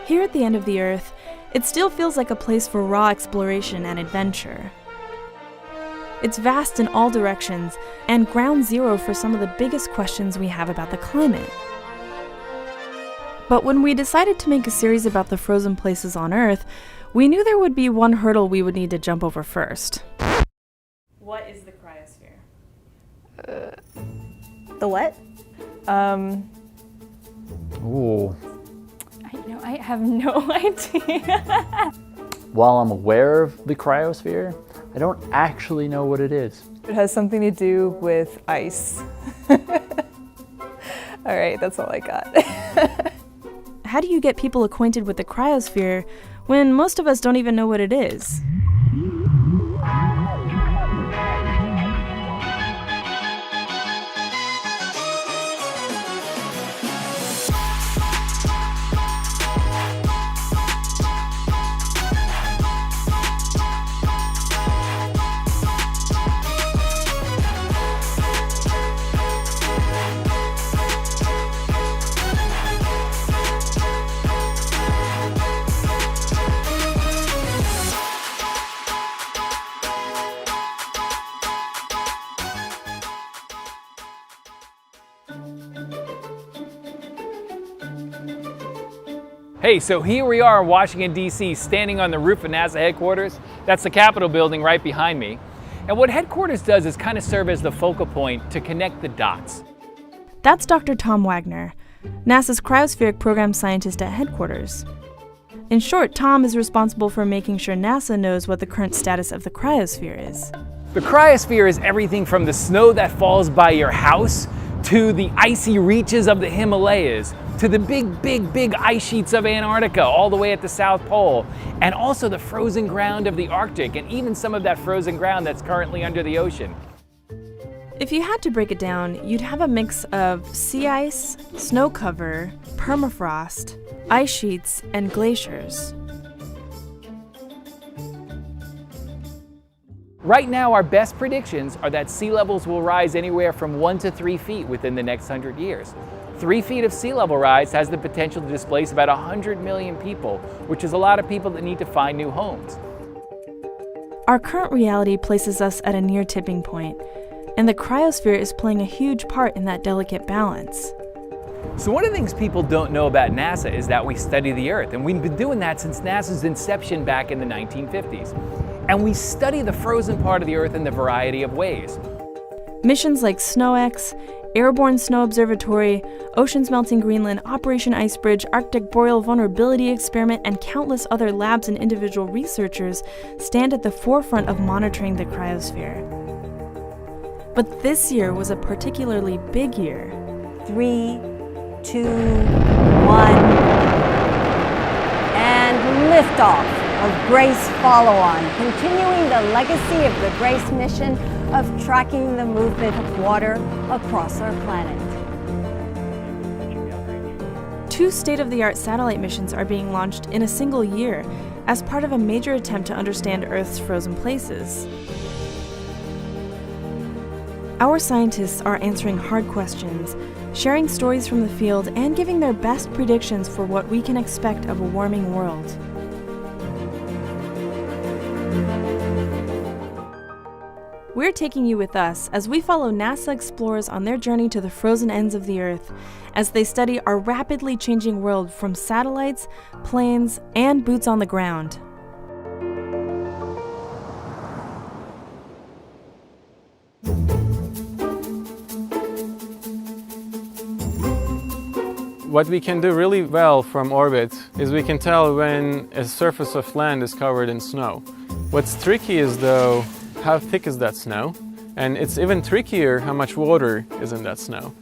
Here at the end of the Earth, it still feels like a place for raw exploration and adventure. It's vast in all directions and ground zero for some of the biggest questions we have about the climate. But when we decided to make a series about the frozen places on Earth, we knew there would be one hurdle we would need to jump over first. What is the cryosphere? The what? Ooh. I have no idea. While I'm aware of the cryosphere, I don't actually know what it is. It has something to do with ice. All right, that's all I got. How do you get people acquainted with the cryosphere when most of us don't even know what it is? Hey, so here we are in Washington, D.C., standing on the roof of NASA headquarters. That's the Capitol building right behind me. And what headquarters does is kind of serve as the focal point to connect the dots. That's Dr. Tom Wagner, NASA's cryospheric program scientist at headquarters. In short, Tom is responsible for making sure NASA knows what the current status of the cryosphere is. The cryosphere is everything from the snow that falls by your house to the icy reaches of the Himalayas, to the big ice sheets of Antarctica all the way at the South Pole, and also the frozen ground of the Arctic, and even some of that frozen ground that's currently under the ocean. If you had to break it down, you'd have a mix of sea ice, snow cover, permafrost, ice sheets, and glaciers. Right now, our best predictions are that sea levels will rise anywhere from 1 to 3 feet within the next 100 years. 3 feet of sea level rise has the potential to displace about 100 million people, which is a lot of people that need to find new homes. Our current reality places us at a near tipping point, and the cryosphere is playing a huge part in that delicate balance. So one of the things people don't know about NASA is that we study the Earth, and we've been doing that since NASA's inception back in the 1950s. And we study the frozen part of the Earth in a variety of ways. Missions like SNOW-X, Airborne Snow Observatory, Oceans Melting Greenland, Operation Icebridge, Arctic Boreal Vulnerability Experiment, and countless other labs and individual researchers stand at the forefront of monitoring the cryosphere. But this year was a particularly big year. 3, 2, 1, and liftoff of GRACE follow-on, continuing the legacy of the GRACE mission of tracking the movement of water across our planet. 2 state-of-the-art satellite missions are being launched in a single year as part of a major attempt to understand Earth's frozen places. Our scientists are answering hard questions, sharing stories from the field, and giving their best predictions for what we can expect of a warming world. We're taking you with us as we follow NASA explorers on their journey to the frozen ends of the Earth as they study our rapidly changing world from satellites, planes, and boots on the ground. What we can do really well from orbit is we can tell when a surface of land is covered in snow. What's tricky is though, how thick is that snow? And it's even trickier how much water is in that snow.